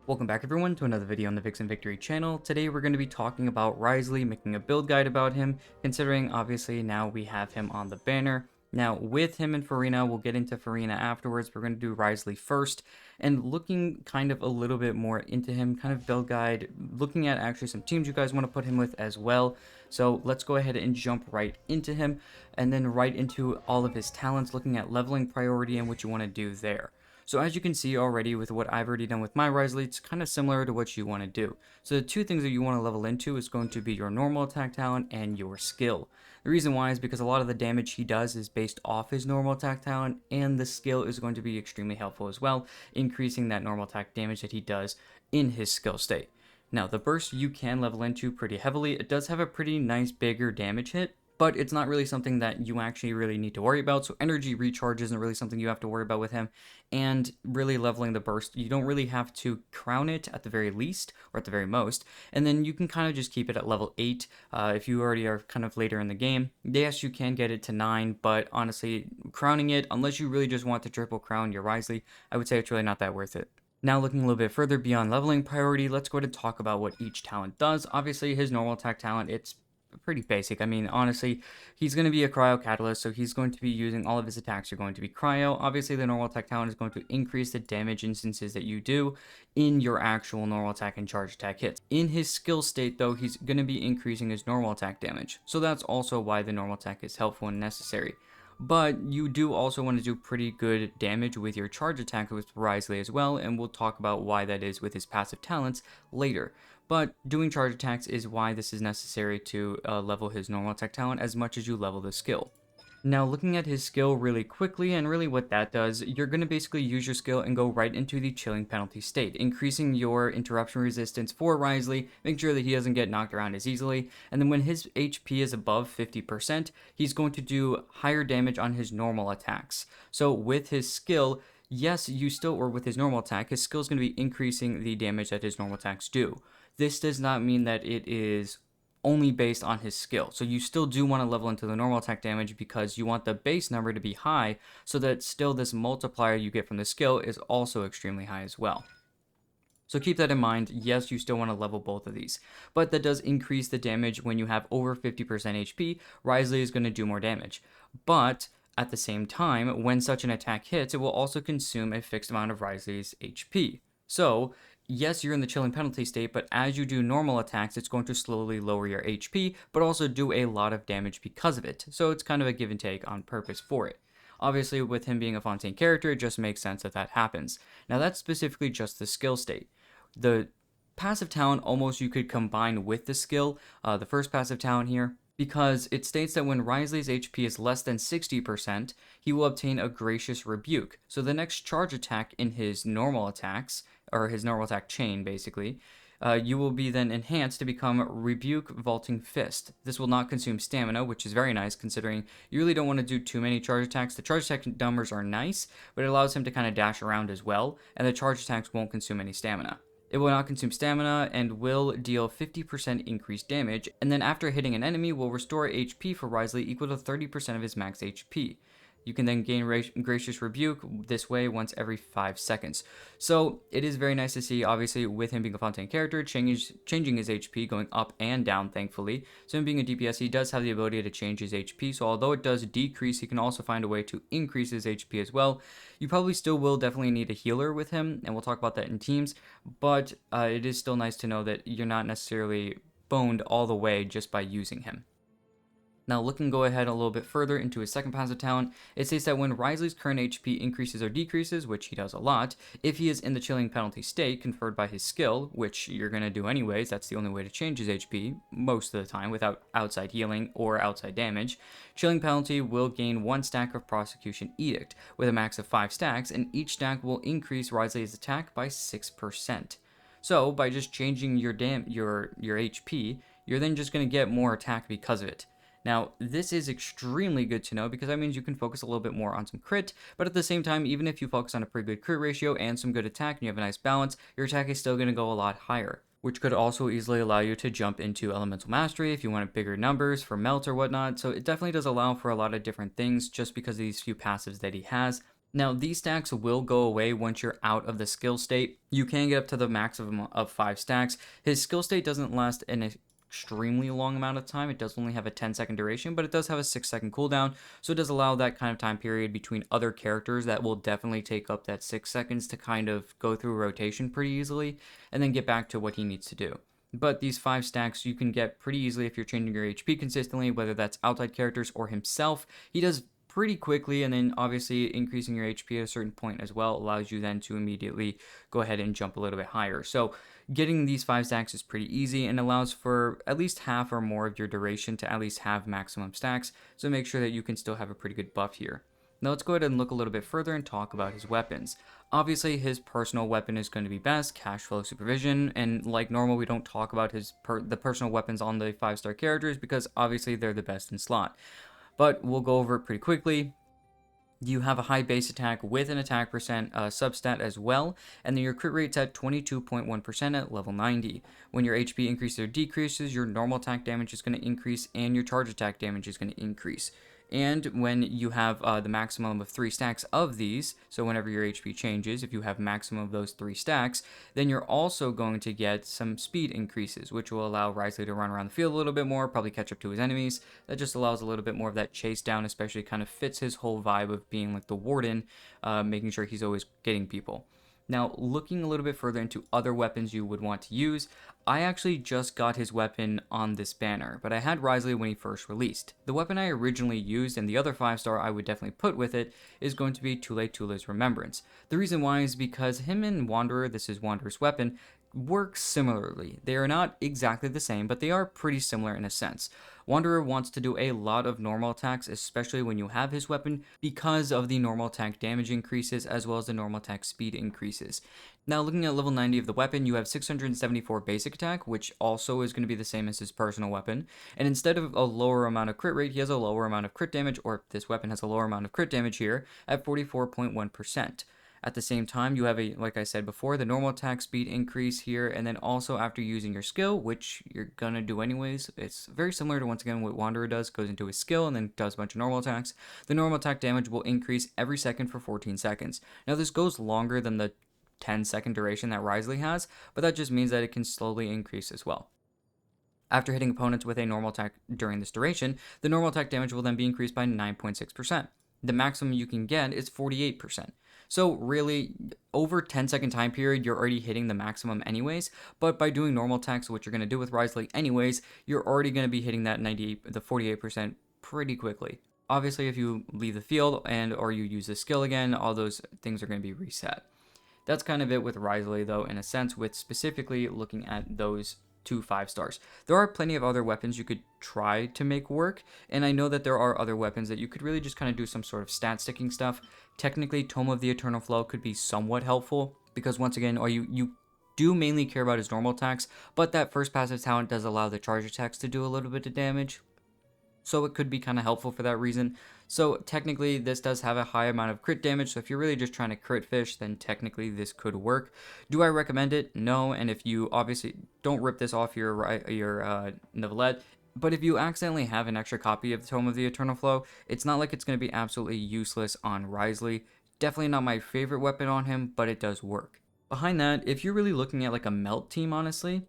Welcome back everyone to another video on the Vixen Victory channel. Today we're going to be talking about Wriothesley, making a build guide about him, considering obviously now we have him on the banner. Now with him in Farina, we'll get into Farina afterwards. We're going to do Wriothesley first, and looking kind of a little bit more into him, kind of build guide, looking at actually some teams you guys want to put him with as well. So let's go ahead and jump right into him, and then right into all of his talents, looking at leveling priority and what you want to do there. So as you can see already with what I've already done with my Wriothesley, it's kind of similar to what you want to do. So the two things that you want to level into is going to be your normal attack talent and your skill. The reason why is because a lot of the damage he does is based off his normal attack talent, and the skill is going to be extremely helpful as well, increasing that normal attack damage that he does in his skill state. Now the burst you can level into pretty heavily. It does have a pretty nice bigger damage hit, but it's not really something that you actually really need to worry about. So energy recharge isn't really something you have to worry about with him. And really leveling the burst, you don't really have to crown it at the very least, or at the very most. And then you can kind of just keep it at level 8 if you already are kind of later in the game. Yes, you can get it to 9, but honestly, crowning it, unless you really just want to triple crown your Wriothesley, I would say it's really not that worth it. Now looking a little bit further beyond leveling priority, let's go ahead and talk about what each talent does. Obviously, his normal attack talent, it's pretty basic. I mean, honestly, he's going to be a cryo catalyst, so he's going to be using all of his attacks are going to be cryo. Obviously, the normal attack talent is going to increase the damage instances that you do in your actual normal attack and charge attack hits. In his skill state, though, he's going to be increasing his normal attack damage. So that's also why the normal attack is helpful and necessary. But you do also want to do pretty good damage with your charge attack with Wriothesley as well, and we'll talk about why that is with his passive talents later. But doing charge attacks is why this is necessary to level his normal attack talent as much as you level the skill. Now looking at his skill really quickly, and really what that does, you're going to basically use your skill and go right into the chilling penalty state, increasing your interruption resistance for Wriothesley, making sure that he doesn't get knocked around as easily, and then when his HP is above 50%, he's going to do higher damage on his normal attacks. So with his skill, yes, you still, or with his normal attack, his skill is going to be increasing the damage that his normal attacks do. This does not mean that it is only based on his skill. So you still do want to level into the normal attack damage because you want the base number to be high so that still this multiplier you get from the skill is also extremely high as well. So keep that in mind. Yes, you still want to level both of these, but that does increase the damage when you have over 50% HP. Wriothesley is going to do more damage, but at the same time, when such an attack hits, it will also consume a fixed amount of Wriothesley's HP. So yes, you're in the chilling penalty state, but as you do normal attacks, it's going to slowly lower your HP, but also do a lot of damage because of it. So it's kind of a give and take on purpose for it. Obviously, with him being a Fontaine character, it just makes sense that that happens. Now, that's specifically just the skill state. The passive talent almost you could combine with the skill, the first passive talent here, because it states that when Wriothesley's HP is less than 60%, he will obtain a Gracious Rebuke. So the next charge attack in his normal attacks, or his normal attack chain basically, you will be then enhanced to become Rebuke Vaulting Fist. This will not consume stamina, which is very nice considering you really don't want to do too many charge attacks. The charge attack numbers are nice, but it allows him to kind of dash around as well, and the charge attacks won't consume any stamina. It will not consume stamina and will deal 50% increased damage, and then after hitting an enemy will restore HP for Wriothesley equal to 30% of his max HP. You can then gain Gracious Rebuke this way once every 5 seconds. So it is very nice to see, obviously, with him being a Fontaine character, changing his HP, going up and down, thankfully. So him being a DPS, he does have the ability to change his HP. So although it does decrease, he can also find a way to increase his HP as well. You probably still will definitely need a healer with him, and we'll talk about that in teams. But it is still nice to know that you're not necessarily boned all the way just by using him. Now go ahead a little bit further into his second passive talent, it states that when Wriothesley's current HP increases or decreases, which he does a lot, if he is in the chilling penalty state conferred by his skill, which you're going to do anyways, that's the only way to change his HP, most of the time, without outside healing or outside damage, chilling penalty will gain 1 stack of Prosecution Edict, with a max of 5 stacks, and each stack will increase Wriothesley's attack by 6%. So, by just changing your HP, you're then just going to get more attack because of it. Now, this is extremely good to know because that means you can focus a little bit more on some crit, but at the same time, even if you focus on a pretty good crit ratio and some good attack and you have a nice balance, your attack is still going to go a lot higher, which could also easily allow you to jump into Elemental Mastery if you want bigger numbers for melt or whatnot. So it definitely does allow for a lot of different things just because of these few passives that he has. Now, these stacks will go away once you're out of the skill state. You can get up to the maximum of 5 stacks. His skill state doesn't last an extremely long amount of time. It does only have a 10-second duration, but it does have a 6-second cooldown. So it does allow that kind of time period between other characters that will definitely take up that 6 seconds to kind of go through rotation pretty easily and then get back to what he needs to do. But these 5 stacks you can get pretty easily if you're changing your HP consistently, whether that's outside characters or himself. He does pretty quickly, and then obviously increasing your HP at a certain point as well allows you then to immediately go ahead and jump a little bit higher. So getting these 5 stacks is pretty easy and allows for at least half or more of your duration to at least have maximum stacks, so make sure that you can still have a pretty good buff here. Now let's go ahead and look a little bit further and talk about his weapons. Obviously, his personal weapon is going to be best, cash flow supervision, and like normal, we don't talk about the personal weapons on the 5-star characters because obviously they're the best in slot. But we'll go over it pretty quickly. You have a high base attack with an attack percent substat as well, and then your crit rate's at 22.1% at level 90. When your HP increases or decreases, your normal attack damage is going to increase and your charge attack damage is going to increase. And when you have the maximum of 3 stacks of these, so whenever your HP changes, if you have maximum of those 3 stacks, then you're also going to get some speed increases, which will allow Wriothesley to run around the field a little bit more, probably catch up to his enemies. That just allows a little bit more of that chase down, especially kind of fits his whole vibe of being like the warden, making sure he's always getting people. Now, looking a little bit further into other weapons you would want to use, I actually just got his weapon on this banner, but I had Wriothesley when he first released. The weapon I originally used, and the other 5-star I would definitely put with it, is going to be Tula's Remembrance. The reason why is because him and Wanderer, this is Wanderer's weapon, work similarly. They are not exactly the same, but they are pretty similar in a sense. Wanderer wants to do a lot of normal attacks, especially when you have his weapon, because of the normal attack damage increases as well as the normal attack speed increases. Now, looking at level 90 of the weapon, you have 674 basic attack, which also is going to be the same as his personal weapon. And instead of a lower amount of crit rate, he has a lower amount of crit damage, or this weapon has a lower amount of crit damage here at 44.1%. At the same time, you have like I said before, the normal attack speed increase here, and then also after using your skill, which you're gonna do anyways, it's very similar to once again what Wanderer does, goes into his skill and then does a bunch of normal attacks. The normal attack damage will increase every second for 14 seconds. Now this goes longer than the 10-second duration that Wriothesley has, but that just means that it can slowly increase as well. After hitting opponents with a normal attack during this duration, the normal attack damage will then be increased by 9.6%. The maximum you can get is 48%. So really, over 10-second time period, you're already hitting the maximum anyways, but by doing normal attacks, which you're going to do with Wriothesley anyways, you're already going to be hitting that 48% pretty quickly. Obviously, if you leave the field or you use the skill again, all those things are going to be reset. That's kind of it with Wriothesley, though, in a sense, with specifically looking at those 2 5-stars. There are plenty of other weapons you could try to make work, and I know that there are other weapons that you could really just kind of do some sort of stat sticking stuff. Technically, Tome of the Eternal Flow could be somewhat helpful, because once again, you do mainly care about his normal attacks, but that first passive talent does allow the charge attacks to do a little bit of damage, so it could be kind of helpful for that reason. So technically, this does have a high amount of crit damage, so if you're really just trying to crit fish, then technically this could work. Do I recommend it? No, and if you obviously don't rip this off your novelette, but if you accidentally have an extra copy of the Tome of the Eternal Flow, it's not like it's going to be absolutely useless on Wriothesley. Definitely not my favorite weapon on him, but it does work. Behind that, if you're really looking at like a melt team, honestly,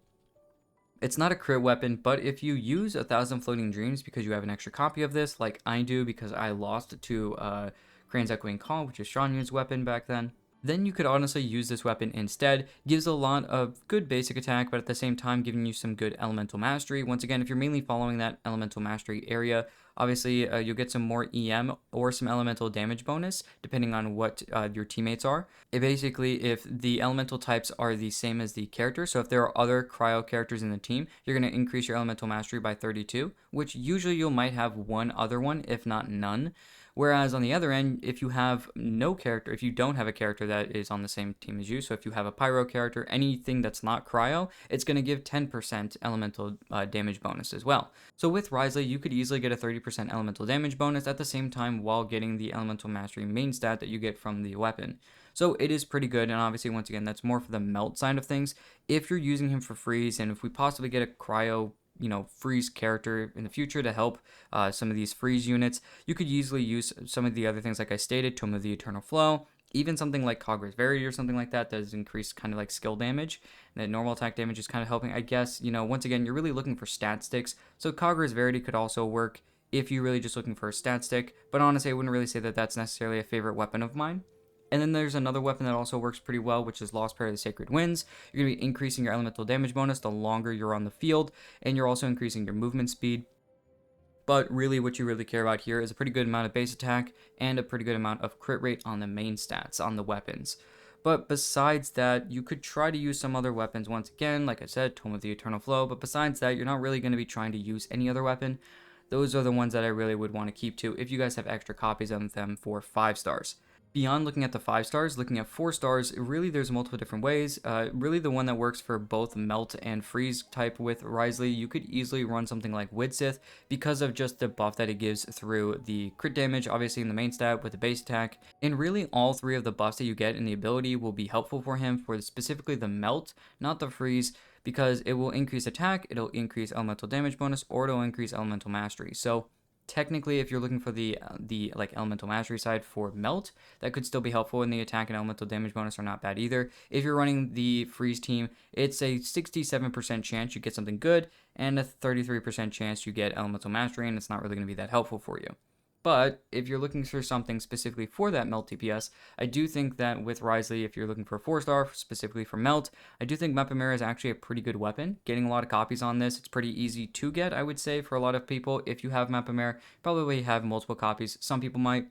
it's not a crit weapon, but if you use 1,000 Floating Dreams because you have an extra copy of this, like I do because I lost it to Crane's Echoing Call, which is Shanyun's weapon back then you could honestly use this weapon instead. Gives a lot of good basic attack, but at the same time giving you some good elemental mastery. Once again, if you're mainly following that elemental mastery area, obviously you'll get some more EM or some elemental damage bonus, depending on what your teammates are. Basically, if the elemental types are the same as the character, so if there are other cryo characters in the team, you're going to increase your elemental mastery by 32, which usually you might have one other one, if not none. Whereas on the other end, if you have no character, if you don't have a character that is on the same team as you, so if you have a pyro character, anything that's not cryo, it's going to give 10% elemental damage bonus as well. So with Wriothesley, you could easily get a 30% elemental damage bonus at the same time while getting the elemental mastery main stat that you get from the weapon. So it is pretty good, and obviously, once again, that's more for the melt side of things. If you're using him for freeze, and if we possibly get a cryo freeze character in the future to help some of these freeze units. You could easily use some of the other things like I stated, Tome of the Eternal Flow, even something like Kagura's Verity or something like that does increase kind of like skill damage. And then normal attack damage is kind of helping. I guess, once again, you're really looking for stat sticks. So Kagura's Verity could also work if you're really just looking for a stat stick. But honestly, I wouldn't really say that that's necessarily a favorite weapon of mine. And then there's another weapon that also works pretty well, which is Lost Prayer of the Sacred Winds. You're going to be increasing your elemental damage bonus the longer you're on the field, and you're also increasing your movement speed. But really, what you really care about here is a pretty good amount of base attack and a pretty good amount of crit rate on the main stats, on the weapons. But besides that, you could try to use some other weapons once again, like I said, Tome of the Eternal Flow. But besides that, you're not really going to be trying to use any other weapon. Those are the ones that I really would want to keep to if you guys have extra copies of them for 5 stars. Beyond looking at the 5 stars, looking at 4 stars, really there's multiple different ways. Really the one that works for both melt and freeze type with Wriothesley, you could easily run something like Widsith because of just the buff that it gives through the crit damage, obviously in the main stat with the base attack. And really all 3 of the buffs that you get in the ability will be helpful for him for specifically the melt, not the freeze, because it will increase attack, it'll increase elemental damage bonus, or it'll increase elemental mastery. So technically, if you're looking for the like elemental mastery side for melt, that could still be helpful, and the attack and elemental damage bonus are not bad either. If you're running the freeze team, it's a 67% chance you get something good and a 33% chance you get elemental mastery, and it's not really going to be that helpful for you. But if you're looking for something specifically for that melt DPS, I do think that with Wriothesley, if you're looking for a 4-star specifically for melt, I do think Mepamera is actually a pretty good weapon. Getting a lot of copies on this, it's pretty easy to get, I would say, for a lot of people. If you have Mepamera, probably have multiple copies. Some people might.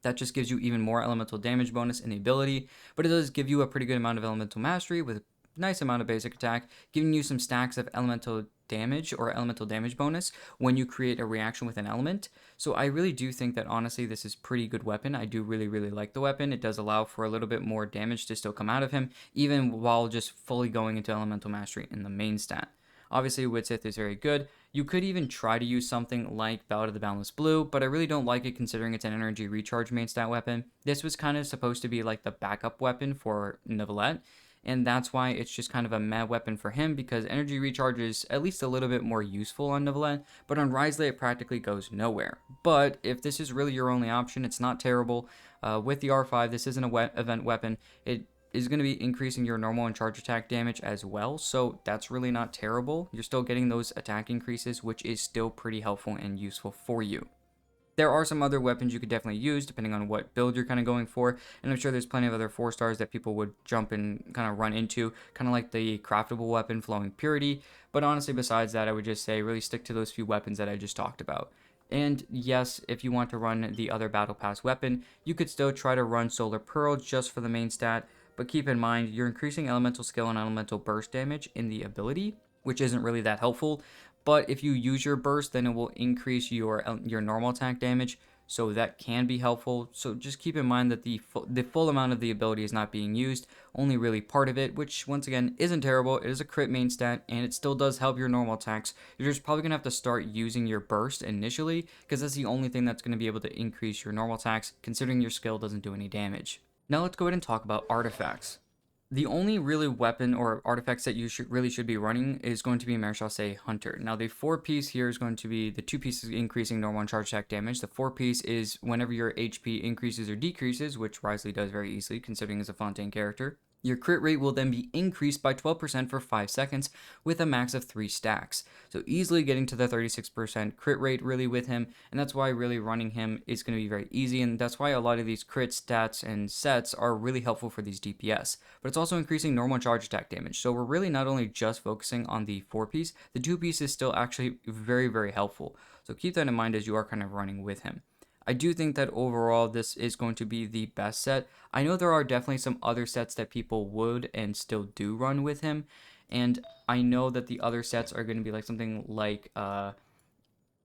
That just gives you even more elemental damage bonus in the ability, but it does give you a pretty good amount of elemental mastery with a nice amount of basic attack, giving you some stacks of elemental damage or elemental damage bonus when you create a reaction with an element. So I really do think that honestly this is pretty good weapon. I do really like the weapon. It does allow for a little bit more damage to still come out of him, even while just fully going into elemental mastery in the main stat. Obviously, Widsith is very good. You could even try to use something like Ballad of the Boundless Blue, but I really don't like it considering it's an energy recharge main stat weapon. This was kind of supposed to be like the backup weapon for Neuvillette, and that's why it's just kind of a meh weapon for him, because energy recharge is at least a little bit more useful on Neuvillette, but on Wriothesley it practically goes nowhere. But if this is really your only option, it's not terrible. With the R5, this isn't a event weapon. It is going to be increasing your normal and charge attack damage as well, so that's really not terrible. You're still getting those attack increases, which is still pretty helpful and useful for you. There are some other weapons you could definitely use depending on what build you're kind of going for, and I'm sure there's plenty of other 4 stars that people would jump and kind of run into, kind of like the craftable weapon Flowing Purity. But honestly, besides that, I would just say really stick to those few weapons that I just talked about. And yes, if you want to run the other Battle Pass weapon, you could still try to run Solar Pearl just for the main stat, but keep in mind you're increasing elemental skill and elemental burst damage in the ability, which isn't really that helpful. But if you use your burst, then it will increase your normal attack damage, so that can be helpful. So just keep in mind that the full amount of the ability is not being used, only really part of it, which once again isn't terrible. It is a crit main stat, and it still does help your normal attacks. You're just probably going to have to start using your burst initially, because that's the only thing that's going to be able to increase your normal attacks, considering your skill doesn't do any damage. Now let's go ahead and talk about artifacts. The only really weapon or artifacts that you should be running is going to be Maréchal Hunter. Now the 4-piece here is going to be the 2 pieces increasing normal and charge attack damage. The 4-piece is whenever your HP increases or decreases, which Wriothesley does very easily considering he's a Fontaine character. Your crit rate will then be increased by 12% for 5 seconds with a max of 3 stacks. So easily getting to the 36% crit rate really with him, and that's why really running him is going to be very easy, and that's why a lot of these crit stats and sets are really helpful for these DPS. But it's also increasing normal and charge attack damage, so we're really not only just focusing on the 4-piece, the 2-piece is still actually very helpful. So keep that in mind as you are kind of running with him. I do think that overall this is going to be the best set. I know there are definitely some other sets that people would and still do run with him, and I know that the other sets are going to be like something like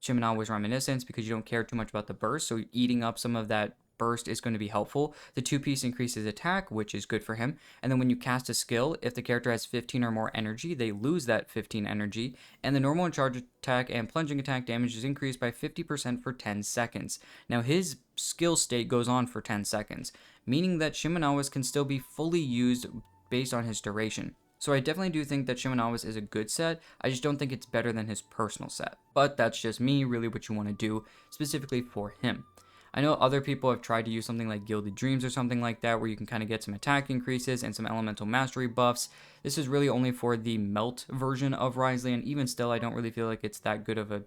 Shimenawa's Reminiscence, because you don't care too much about the burst, so eating up some of that burst is going to be helpful. The 2-piece increases attack, which is good for him, and then when you cast a skill, if the character has 15 or more energy, they lose that 15 energy, and the normal and charge attack and plunging attack damage is increased by 50% for 10 seconds. Now his skill state goes on for 10 seconds, meaning that Shimenawa's can still be fully used based on his duration. So I definitely do think that Shimenawa's is a good set. I just don't think it's better than his personal set. But that's just me, really what you want to do specifically for him. I know other people have tried to use something like Gilded Dreams or something like that, where you can kind of get some attack increases and some elemental mastery buffs. This is really only for the melt version of Wriothesley, and even still, I don't really feel like it's that good of a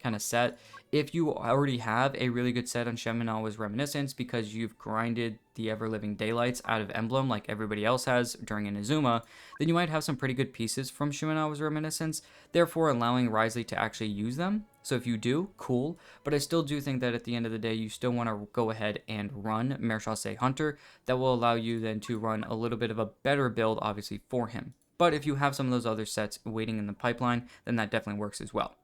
kind of set. If you already have a really good set on Shimenawa's Reminiscence because you've grinded the Ever-Living Daylights out of Emblem like everybody else has during Inazuma, then you might have some pretty good pieces from Shimenawa's Reminiscence, therefore allowing Wriothesley to actually use them. So if you do, cool, but I still do think that at the end of the day, you still want to go ahead and run Marechaussee Hunter. That will allow you then to run a little bit of a better build, obviously, for him. But if you have some of those other sets waiting in the pipeline, then that definitely works as well.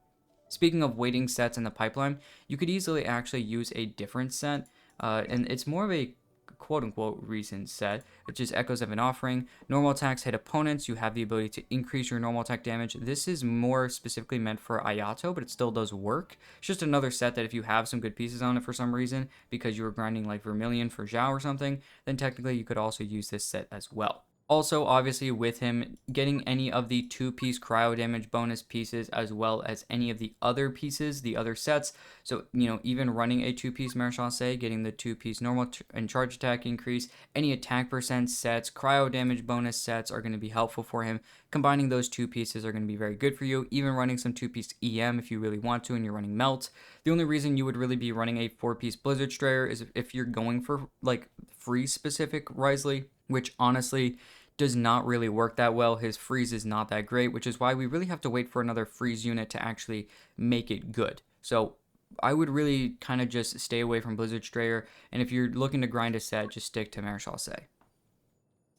Speaking of waiting sets in the pipeline, you could easily actually use a different set, and it's more of a quote-unquote recent set, which is Echoes of an Offering. Normal attacks hit opponents. You have the ability to increase your normal attack damage. This is more specifically meant for Ayato, but it still does work. It's just another set that if you have some good pieces on it for some reason, because you were grinding like Vermilion for Zhao or something, then technically you could also use this set as well. Also, obviously, with him getting any of the 2-piece cryo damage bonus pieces as well as any of the other pieces, the other sets. So, even running a 2-piece Marechaussee, getting the 2-piece normal and charge attack increase, any attack percent sets, cryo damage bonus sets are going to be helpful for him. Combining those 2 pieces are going to be very good for you. Even running some 2-piece EM if you really want to and you're running Melt. The only reason you would really be running a 4-piece Blizzard Strayer is if you're going for, like, freeze-specific Wriothesley, which honestly does not really work that well. His freeze is not that great, which is why we really have to wait for another freeze unit to actually make it good. So I would really kind of just stay away from Blizzard Strayer, and if you're looking to grind a set, just stick to Marechaussee.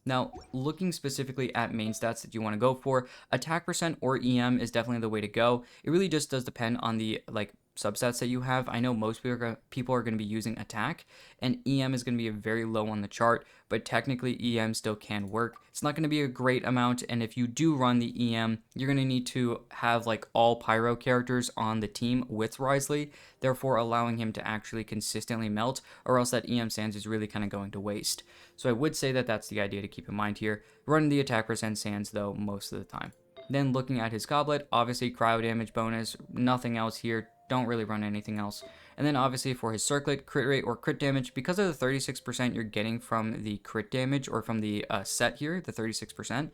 Now, looking specifically at main stats that you want to go for, attack percent or EM is definitely the way to go. It really just does depend on the subsets that you have. I know most people are going to be using attack, and EM is going to be very low on the chart, but technically EM still can work. It's not going to be a great amount, and if you do run the EM, you're going to need to have all pyro characters on the team with Wriothesley, therefore allowing him to actually consistently melt, or else that EM Sands is really kind of going to waste. So I would say that that's the idea to keep in mind here. Running the attack percent Sands though most of the time. Then looking at his goblet, obviously cryo damage bonus, nothing else here. Don't really run anything else. And then obviously for his circlet, crit rate or crit damage, because of the 36% you're getting from the crit damage or from the set here, the 36%,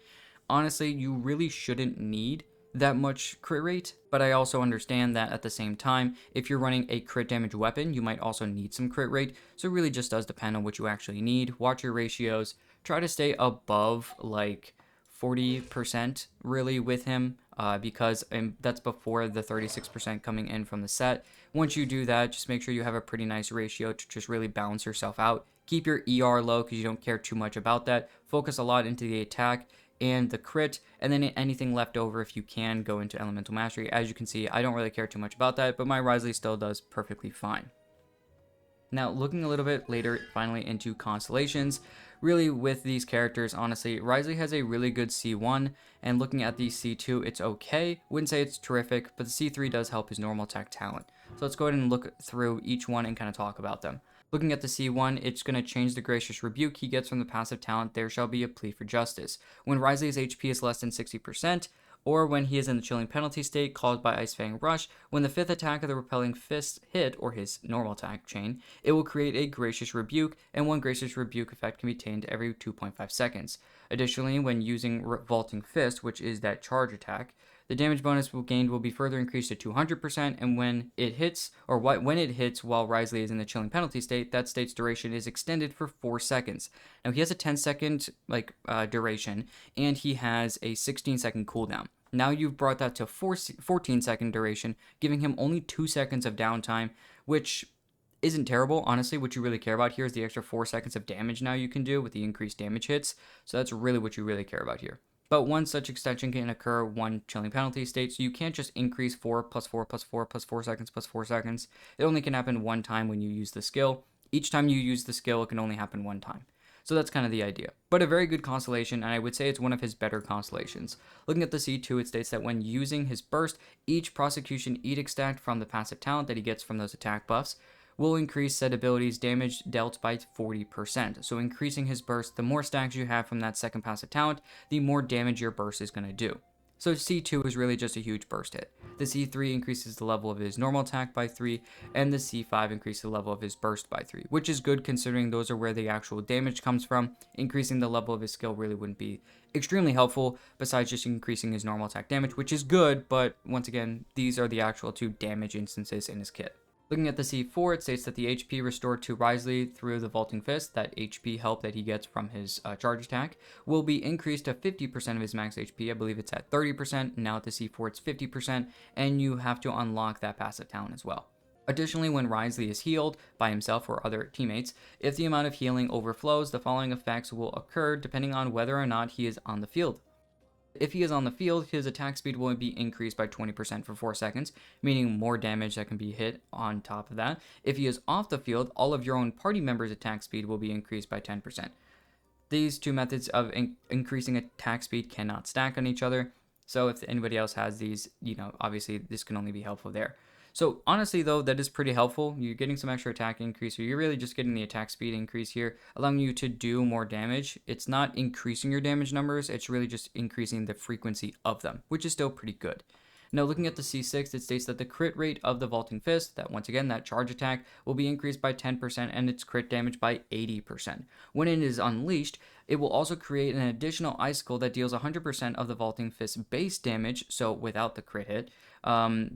honestly, you really shouldn't need that much crit rate, but I also understand that at the same time, if you're running a crit damage weapon, you might also need some crit rate, so it really just does depend on what you actually need. Watch your ratios, try to stay above 40% really with him, because that's before the 36% coming in from the set. Once you do that, just make sure you have a pretty nice ratio to just really balance yourself out. Keep your ER low because you don't care too much about that. Focus a lot into the attack and the crit, and then anything left over, if you can, go into Elemental Mastery. As you can see, I don't really care too much about that, but my Wriothesley still does perfectly fine. Now, looking a little bit later, finally into Constellations, really with these characters, honestly, Wriothesley has a really good C1, and looking at the C2, it's okay. Wouldn't say it's terrific, but the C3 does help his normal attack talent. So let's go ahead and look through each one and kind of talk about them. Looking at the C1, it's going to change the Gracious Rebuke he gets from the passive talent, There Shall Be a Plea for Justice. When Wriothesley's HP is less than 60%, or when he is in the chilling penalty state caused by Ice Fang Rush, when the 5th attack of the Repelling Fist hit, or his normal attack chain, it will create a Gracious Rebuke, and one Gracious Rebuke effect can be tamed every 2.5 seconds. Additionally, when using Revolting Fist, which is that charge attack, the damage bonus gained will be further increased to 200%, and when it hits while Wriothesley is in the chilling penalty state, that state's duration is extended for 4 seconds. Now, he has a 10-second duration, and he has a 16-second cooldown. Now you've brought that to 14-second duration, giving him only 2 seconds of downtime, which isn't terrible. Honestly, what you really care about here is the extra 4 seconds of damage now you can do with the increased damage hits, so that's really what you really care about here. But one such extension can occur one chilling penalty state, so you can't just increase 4 plus 4 plus 4 plus 4 seconds plus 4 seconds. It only can happen one time when you use the skill. Each time you use the skill, it can only happen one time. So that's kind of the idea. But a very good constellation, and I would say it's one of his better constellations. Looking at the C2, it states that when using his burst, each Prosecution Edict stack from the passive talent that he gets from those attack buffs will increase said ability's damage dealt by 40%. So increasing his burst, the more stacks you have from that second passive talent, the more damage your burst is going to do. So C2 is really just a huge burst hit. The C3 increases the level of his normal attack by 3, and the C5 increases the level of his burst by 3, which is good considering those are where the actual damage comes from. Increasing the level of his skill really wouldn't be extremely helpful, besides just increasing his normal attack damage, which is good, but once again, these are the actual 2 damage instances in his kit. Looking at the C4, it states that the HP restored to Wriothesley through the Vaulting Fist, that HP help that he gets from his charge attack, will be increased to 50% of his max HP. I believe it's at 30%, now at the C4 it's 50%, and you have to unlock that passive talent as well. Additionally, when Wriothesley is healed by himself or other teammates, if the amount of healing overflows, the following effects will occur depending on whether or not he is on the field. If he is on the field, his attack speed will be increased by 20% for 4 seconds, meaning more damage that can be hit on top of that. If he is off the field, all of your own party members' attack speed will be increased by 10%. These 2 methods of increasing attack speed cannot stack on each other, so if anybody else has these, obviously this can only be helpful there. So honestly though, that is pretty helpful. You're getting some extra attack increase, or you're really just getting the attack speed increase here, allowing you to do more damage. It's not increasing your damage numbers, it's really just increasing the frequency of them, which is still pretty good. Now looking at the C6, it states that the crit rate of the Vaulting Fist, that once again, that charge attack, will be increased by 10% and its crit damage by 80%. When it is unleashed, it will also create an additional icicle that deals 100% of the Vaulting Fist base damage, so without the crit hit,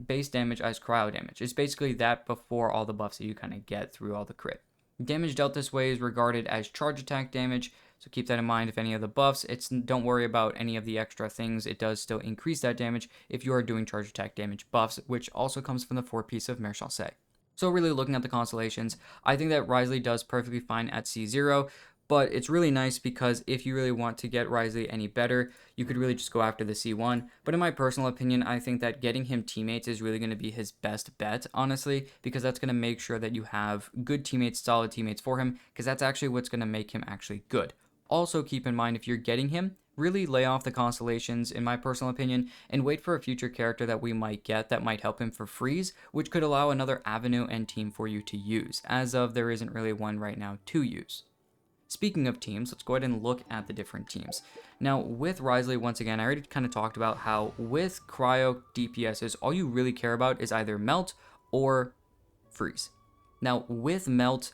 base damage as cryo damage. It's basically that before all the buffs that you kind of get through all the crit. Damage dealt this way is regarded as charge attack damage, so keep that in mind. If any of the buffs, don't worry about any of the extra things. It does still increase that damage if you are doing charge attack damage buffs, which also comes from the 4-piece of Maréchal. So really looking at the Constellations, I think that Wriothesley does perfectly fine at C0, but it's really nice because if you really want to get Wriothesley any better, you could really just go after the C1. But in my personal opinion, I think that getting him teammates is really going to be his best bet, honestly, because that's going to make sure that you have good teammates, solid teammates for him, because that's actually what's going to make him actually good. Also keep in mind, if you're getting him, really lay off the Constellations, in my personal opinion, and wait for a future character that we might get that might help him for freeze, which could allow another avenue and team for you to use. As of, there isn't really one right now to use. Speaking of teams, let's go ahead and look at the different teams. Now, with Wriothesley, once again, I already kind of talked about how with Cryo DPSs, all you really care about is either melt or freeze. Now, with melt,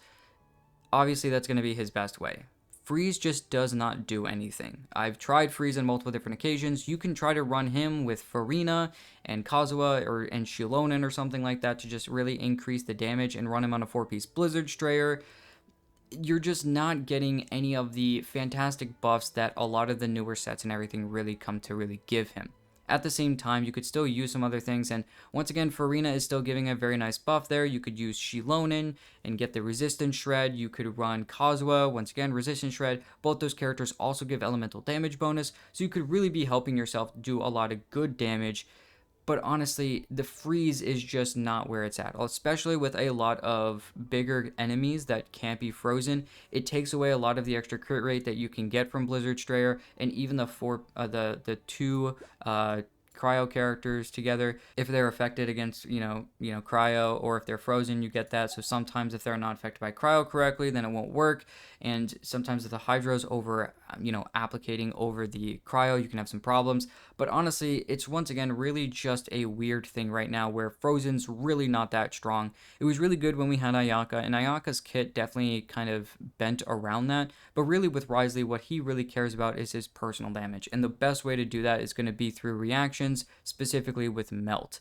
obviously that's going to be his best way. Freeze just does not do anything. I've tried freeze on multiple different occasions. You can try to run him with Furina and Kazuha and Xilonen or something like that to just really increase the damage and run him on a 4-piece Blizzard Strayer. You're just not getting any of the fantastic buffs that a lot of the newer sets and everything really come to really give him. At the same time, you could still use some other things, and once again, Furina is still giving a very nice buff there. You could use Xilonen and get the Resistance Shred. You could run Kazuha, once again, Resistance Shred. Both those characters also give elemental damage bonus, so you could really be helping yourself do a lot of good damage. But honestly, the freeze is just not where it's at, especially with a lot of bigger enemies that can't be frozen. It takes away a lot of the extra crit rate that you can get from Blizzard Strayer, and even the two Cryo characters together. If they're affected against, Cryo, or if they're frozen, you get that. So sometimes if they're not affected by Cryo correctly, then it won't work. And sometimes if the Hydra's over, applicating over the Cryo, you can have some problems. But honestly, it's once again really just a weird thing right now where Frozen's really not that strong. It was really good when we had Ayaka, and Ayaka's kit definitely kind of bent around that. But really with Wriothesley, what he really cares about is his personal damage. And the best way to do that is going to be through reactions, specifically with Melt.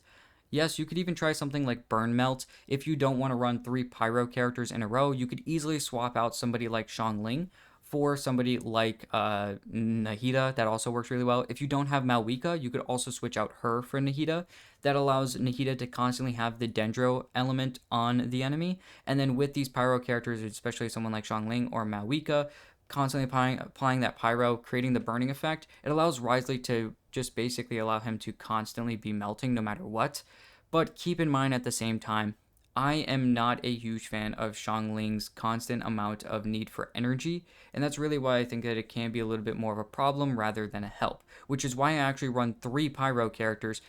Yes, you could even try something like Burn Melt. If you don't want to run 3 Pyro characters in a row, you could easily swap out somebody like Xiangling for somebody like Nahida. That also works really well. If you don't have Mavuika, you could also switch out her for Nahida. That allows Nahida to constantly have the Dendro element on the enemy. And then with these Pyro characters, especially someone like Xiangling or Mavuika, constantly applying that Pyro, creating the burning effect, it allows Wriothesley to just basically allow him to constantly be melting no matter what. But keep in mind at the same time, I am not a huge fan of Xiangling's constant amount of need for energy, and that's really why I think that it can be a little bit more of a problem rather than a help, which is why I actually run 3 Pyro characters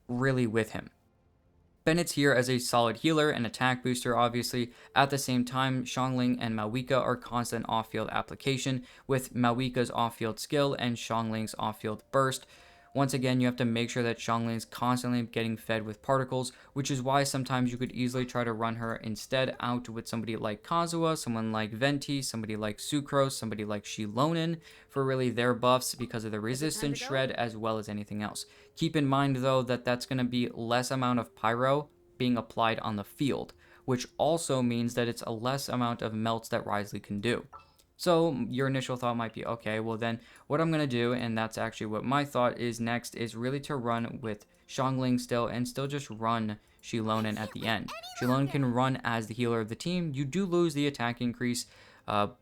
really with him. Bennett's here as a solid healer and attack booster, obviously. At the same time, Xiangling and Mavuika are constant off-field application, with Mavuika's off-field skill and Xiangling's off-field burst. Once again, you have to make sure that Xiangling's constantly getting fed with particles, which is why sometimes you could easily try to run her instead out with somebody like Kazuha, someone like Venti, somebody like Sucrose, somebody like Xilonen for really their buffs because of the resistance shred as well as anything else. Keep in mind though that that's going to be less amount of pyro being applied on the field, which also means that it's a less amount of melts that Wriothesley can do. So your initial thought might be, okay, well then what I'm going to do, and that's actually what my thought is next, is really to run with Xiangling still and still just run Xilonen at the end. Xilonen can run as the healer of the team. You do lose the attack increase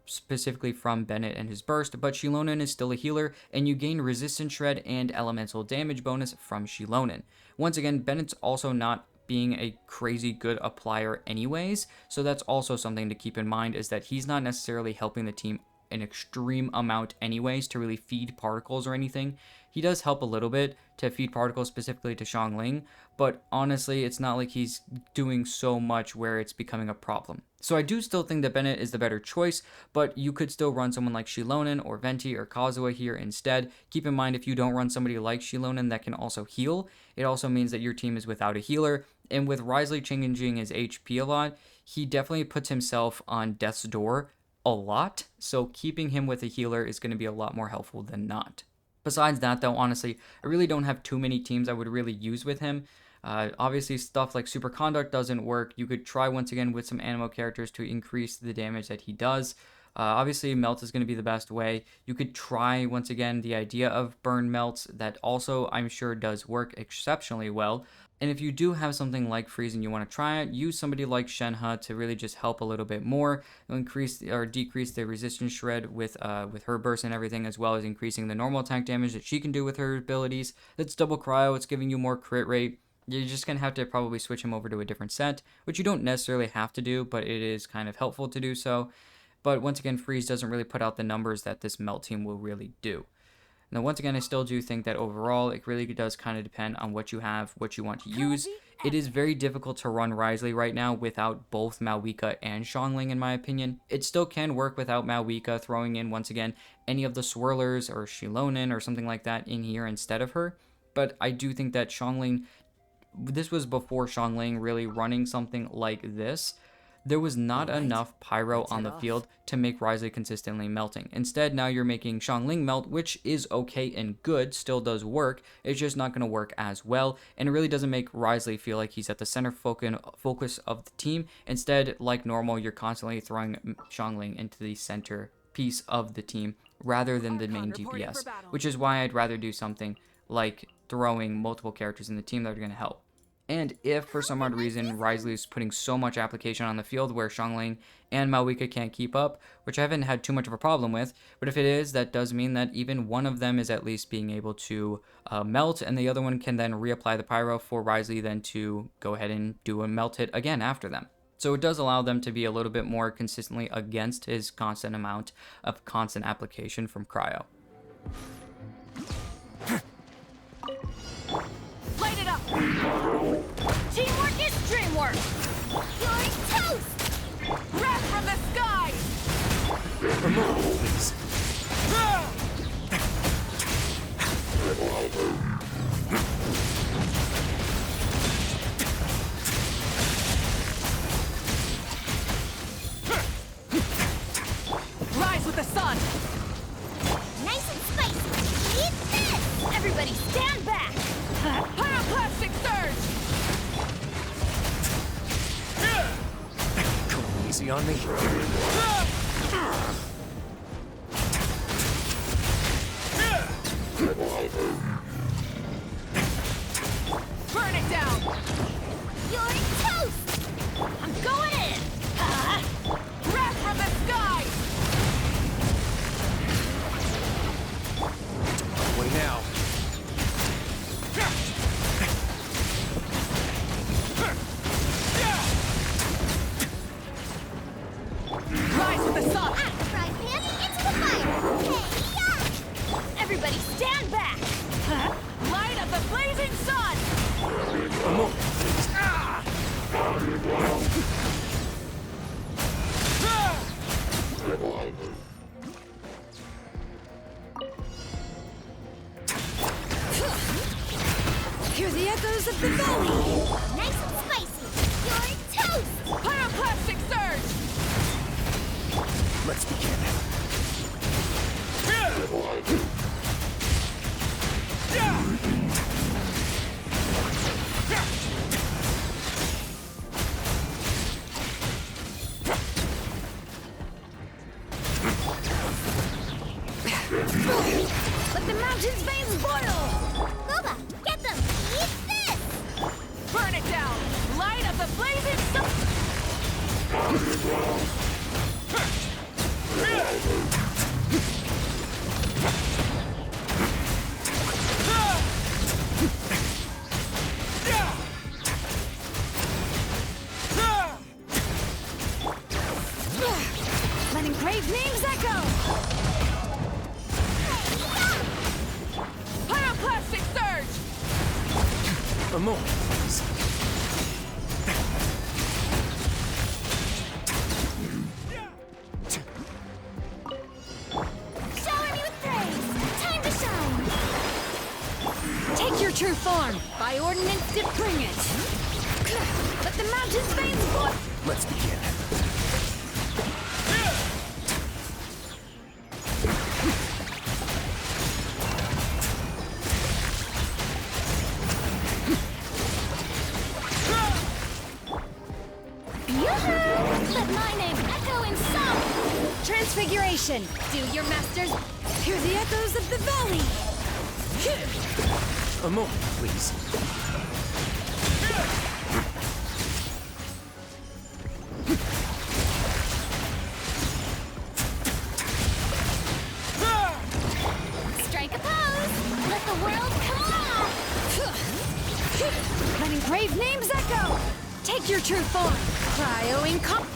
specifically from Bennett and his burst, but Xilonen is still a healer and you gain resistance shred and elemental damage bonus from Xilonen. Once again, Bennett's also not being a crazy good applier anyways, so that's also something to keep in mind, is that he's not necessarily helping the team an extreme amount anyways to really feed particles or anything. He does help a little bit to feed particles specifically to Xiangling, but honestly it's not like he's doing so much where it's becoming a problem. So I do still think that Bennett is the better choice, but you could still run someone like Xilonen or Venti or Kazuha here instead. Keep in mind, if you don't run somebody like Xilonen that can also heal, it also means that your team is without a healer. And with Wriothesley changing his HP a lot, he definitely puts himself on death's door a lot, so keeping him with a healer is going to be a lot more helpful than not. Besides that though, honestly, I really don't have too many teams I would really use with him. Obviously stuff like Superconduct doesn't work. You could try once again with some Animo characters to increase the damage that he does. Obviously Melt is going to be the best way. You could try once again the idea of Burn Melts, that also I'm sure does work exceptionally well. And if you do have something like Freeze and you want to try it, use somebody like Shenhe to really just help a little bit more. It'll increase or decrease the resistance shred with her burst and everything, as well as increasing the normal attack damage that she can do with her abilities. That's double cryo, it's giving you more crit rate. You're just going to have to probably switch him over to a different set, which you don't necessarily have to do, but it is kind of helpful to do so. But once again, Freeze doesn't really put out the numbers that this Melt team will really do. Now, once again, I still do think that overall, it really does kind of depend on what you have, what you want to use. It is very difficult to run Wriothesley right now without both Mavuika and Xiangling, in my opinion. It still can work without Mavuika, throwing in, once again, any of the Swirlers or Xilonen or something like that in here instead of her. But I do think that Xiangling, this was before Xiangling really running something like this. There was not enough pyro on the field to make Wriothesley consistently melting. Instead, now you're making Xiangling melt, which is okay and good, still does work. It's just not going to work as well, and it really doesn't make Wriothesley feel like he's at the center focus of the team. Instead, like normal, you're constantly throwing Xiangling into the center piece of the team rather than the main DPS, which is why I'd rather do something like throwing multiple characters in the team that are going to help. And if for some odd reason Wriothesley is putting so much application on the field where Xiangling and Mavuika can't keep up, which I haven't had too much of a problem with, but if it is, that does mean that even one of them is at least being able to melt, and the other one can then reapply the pyro for Wriothesley then to go ahead and do a melt hit again after them. So it does allow them to be a little bit more consistently against his constant amount of constant application from Cryo. Light it up! Teamwork is dreamwork! You're toast! Wrath from the skies! Remove, please. Rise with the sun! Nice and spicy! Eat this! Everybody stand back! Pyroclastic surge! Go easy on me. Burn it down! You're toast! I'm going in! Wrath from the skies! Away now. Rise with the sun! Fry pan into the fire! Hey, yeah! Everybody stand back! Light of the blazing sun! Remove, please. Ah! Hear the echoes of the valley! Nice and spicy. You're toast. Pyroclastic surge! Let's begin. Let the mountain's veins boil! Boba, get them. Eat this. Burn it down! Light up the blazing sun! Letting brave names echo! Pyroclastic surge! A moment, please. Shower me with praise. Time to shine. Take your true form! By ordinance to bring it! Let the mountain's veins boil! Let's begin. Let my name echo in song. Transfiguration! Do your masters hear the echoes of the valley? A moment, please. Strike a pose. Let the world come alive. Letting brave names echo! Take your true form! Cryo in com-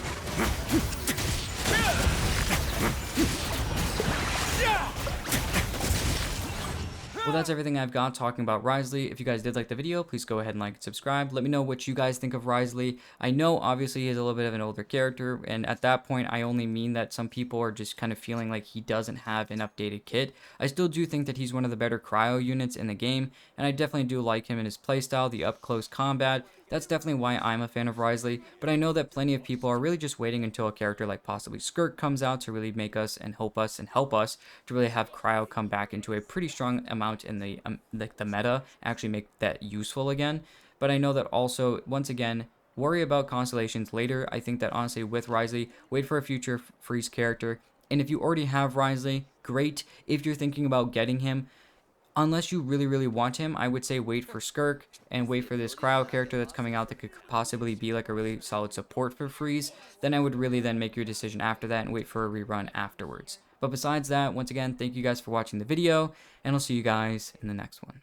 Well, that's everything I've got talking about Wriothesley. If you guys did like the video, please go ahead and like and subscribe. Let me know what you guys think of Wriothesley. I know, obviously, he's a little bit of an older character, and at that point, I only mean that some people are just kind of feeling like he doesn't have an updated kit. I still do think that he's one of the better Cryo units in the game, and I definitely do like him in his playstyle, the up-close combat. That's definitely why I'm a fan of Wriothesley, but I know that plenty of people are really just waiting until a character like possibly Skirk comes out to really make us and help us to really have Cryo come back into a pretty strong amount in the meta, actually make that useful again. But I know that also, once again, worry about Constellations later. I think that honestly with Wriothesley, wait for a future Freeze character, and if you already have Wriothesley, great. If you're thinking about getting him, unless you really want him, I would say wait for Skirk and wait for this Cryo character that's coming out that could possibly be like a really solid support for Freeze. Then I would really then make your decision after that and wait for a rerun afterwards. But besides that, once again, thank you guys for watching the video, and I'll see you guys in the next one.